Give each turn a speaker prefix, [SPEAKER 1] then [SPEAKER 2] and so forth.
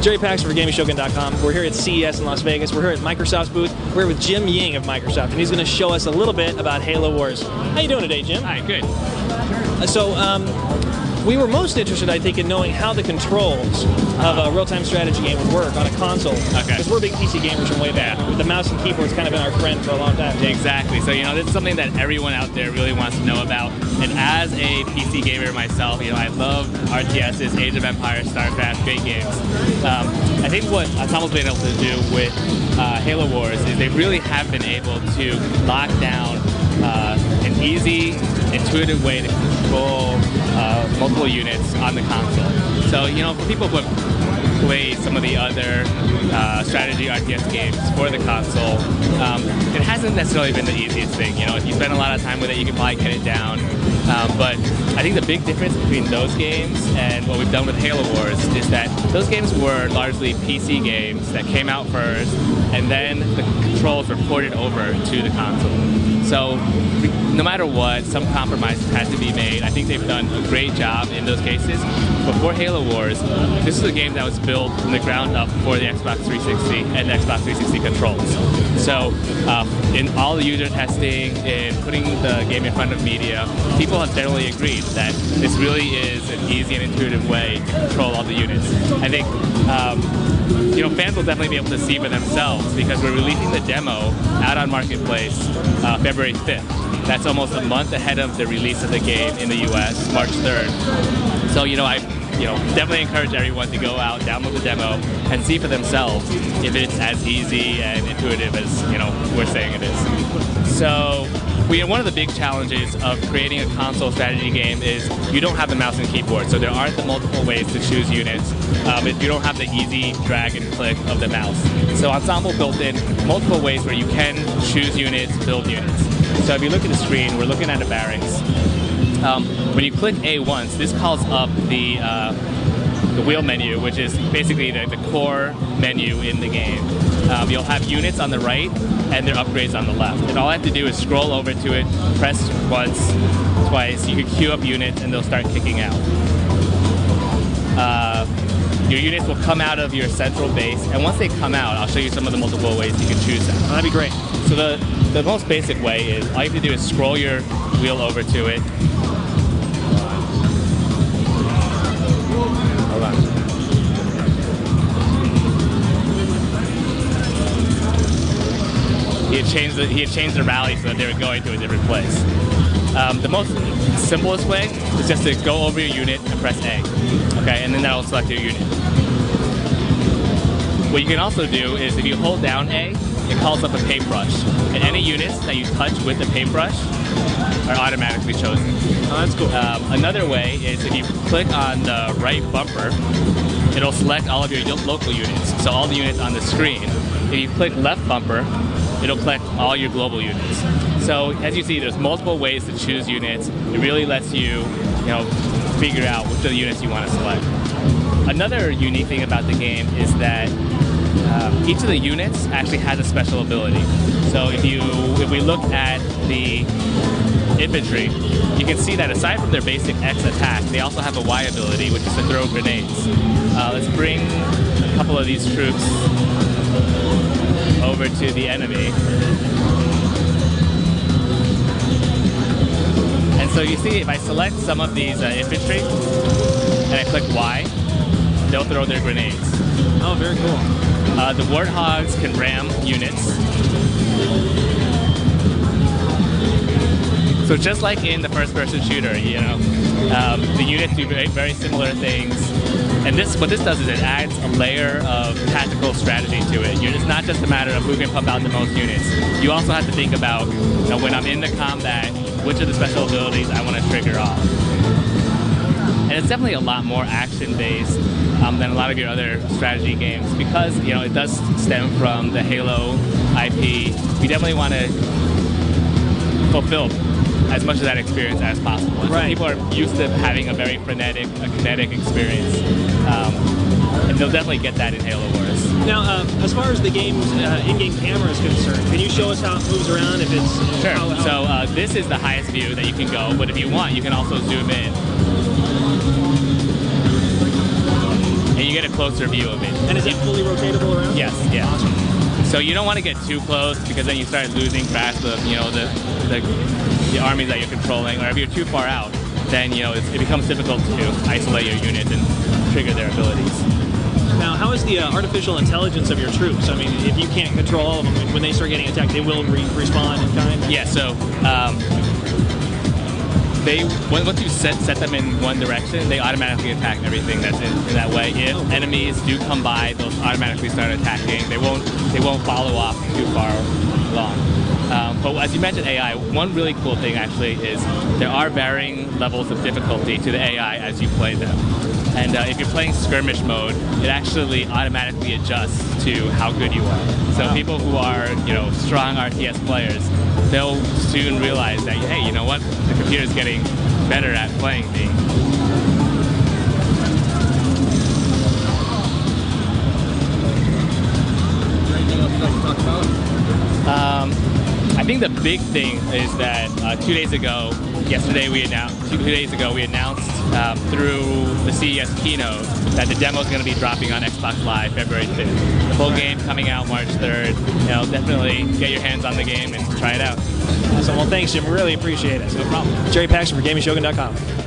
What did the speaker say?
[SPEAKER 1] Jerry Paxton for GamingShogun.com. We're here at CES in Las Vegas. We're here at Microsoft's booth. We're here with Jim Ying of Microsoft, and he's going to show us a little bit about Halo Wars. How you doing today, Jim?
[SPEAKER 2] Hi, good.
[SPEAKER 1] We were most interested, I think, in knowing how the controls of a real-time strategy game would work on a console.
[SPEAKER 2] Okay.
[SPEAKER 1] Because we're big PC gamers from way back. The mouse and keyboard's kind of been our friend for a long time.
[SPEAKER 2] Exactly. So, this is something that everyone out there really wants to know about. And as a PC gamer myself, I love RTSs, Age of Empires, StarCraft, great games. I think what Ensemble has been able to do with Halo Wars is they really have been able to lock down an easy, intuitive way to control multiple units on the console. So, for people who have played some of the other strategy RTS games for the console, it hasn't necessarily been the easiest thing. If you spend a lot of time with it, you can probably get it down. But I think the big difference between those games and what we've done with Halo Wars is that those games were largely PC games that came out first, and then the controls were ported over to the console. So no matter what, some compromises had to be made. I think they've done a great job in those cases. But for Halo Wars, this is a game that was built from the ground up for the Xbox 360 and Xbox 360 controls. So in all the user testing, in putting the game in front of media, people have generally agreed that this really is an easy and intuitive way to control all the units. I think fans will definitely be able to see for themselves because we're releasing the demo out on Marketplace February 5th. That's almost a month ahead of the release of the game in the US, March 3rd. So, I definitely encourage everyone to go out, download the demo, and see for themselves if it's as easy and intuitive as, we're saying it is. So, one of the big challenges of creating a console strategy game is you don't have the mouse and keyboard, so there aren't the multiple ways to choose units if you don't have the easy drag and click of the mouse. So Ensemble built in multiple ways where you can choose units, build units. So if you look at the screen, we're looking at a barracks. When you click A once, this calls up the wheel menu, which is basically the core menu in the game. You'll have units on the right and their upgrades on the left. And all I have to do is scroll over to it, press once, twice, you can queue up units and they'll start kicking out. Your units will come out of your central base, and once they come out, I'll show you some of the multiple ways you can choose them.
[SPEAKER 1] That'd be great.
[SPEAKER 2] So the most basic way is, all you have to do is scroll your wheel over to it. Hold on. He had changed the rally so that they were going to a different place. The most simplest way is just to go over your unit and press A. Okay, and then that'll select your unit. What you can also do is if you hold down A, it calls up a paintbrush. And any units that you touch with the paintbrush are automatically chosen.
[SPEAKER 1] Oh, that's cool.
[SPEAKER 2] Another way is if you click on the right bumper, it'll select all of your local units. So all the units on the screen. If you click left bumper, it'll collect all your global units. So as you see, there's multiple ways to choose units. It really lets you, figure out which of the units you want to select. Another unique thing about the game is that each of the units actually has a special ability. So if we look at the infantry, you can see that aside from their basic X attack, they also have a Y ability, which is to throw grenades. Let's bring a couple of these troops over to the enemy. And so you see, if I select some of these infantry, and I click Y, they'll throw their grenades.
[SPEAKER 1] Oh, very cool.
[SPEAKER 2] The Warthogs can ram units. So just like in the first-person shooter, the units do very similar things. And what this does is it adds a layer of tactical strategy to it. It's not just a matter of who can pump out the most units. You also have to think about, when I'm in the combat, which of the special abilities I want to trigger off. And it's definitely a lot more action-based than a lot of your other strategy games because, it does stem from the Halo IP. We definitely want to fulfill as much of that experience as possible. And
[SPEAKER 1] right.
[SPEAKER 2] So people are used to having a very kinetic experience. And they'll definitely get that in Halo Wars.
[SPEAKER 1] Now, as far as the game's in-game camera is concerned, can you show us how it moves around? If it's
[SPEAKER 2] sure. So this is the highest view that you can go, but if you want, you can also zoom in. And you get a closer view of it.
[SPEAKER 1] And is it fully rotatable around?
[SPEAKER 2] Yes, yeah.
[SPEAKER 1] Awesome.
[SPEAKER 2] So you don't want to get too close because then you start losing grasp of the armies that you're controlling, or if you're too far out, then it becomes difficult to isolate your unit and trigger their abilities.
[SPEAKER 1] Now, how is the artificial intelligence of your troops? I mean, if you can't control all of them, when they start getting attacked, they will respawn in kind?
[SPEAKER 2] Yeah, so once you set them in one direction, they automatically attack everything that's in that way. If enemies do come by, they'll automatically start attacking. They won't follow off too far along. But as you mentioned AI, one really cool thing actually is there are varying levels of difficulty to the AI as you play them. And if you're playing skirmish mode, it actually automatically adjusts to how good you are. So people who are strong RTS players, they'll soon realize that, hey, you know what, the computer's getting better at playing me.
[SPEAKER 3] Anything else you'd like to talk about?
[SPEAKER 2] I think the big thing is that 2 days ago we announced through the CES keynote that the demo is going to be dropping on Xbox Live February 5th. The full game coming out March 3rd. Definitely get your hands on the game and try it out.
[SPEAKER 1] Awesome. Well, thanks, Jim. We really appreciate it.
[SPEAKER 2] No problem.
[SPEAKER 1] Jerry Paxton for GamingShogun.com.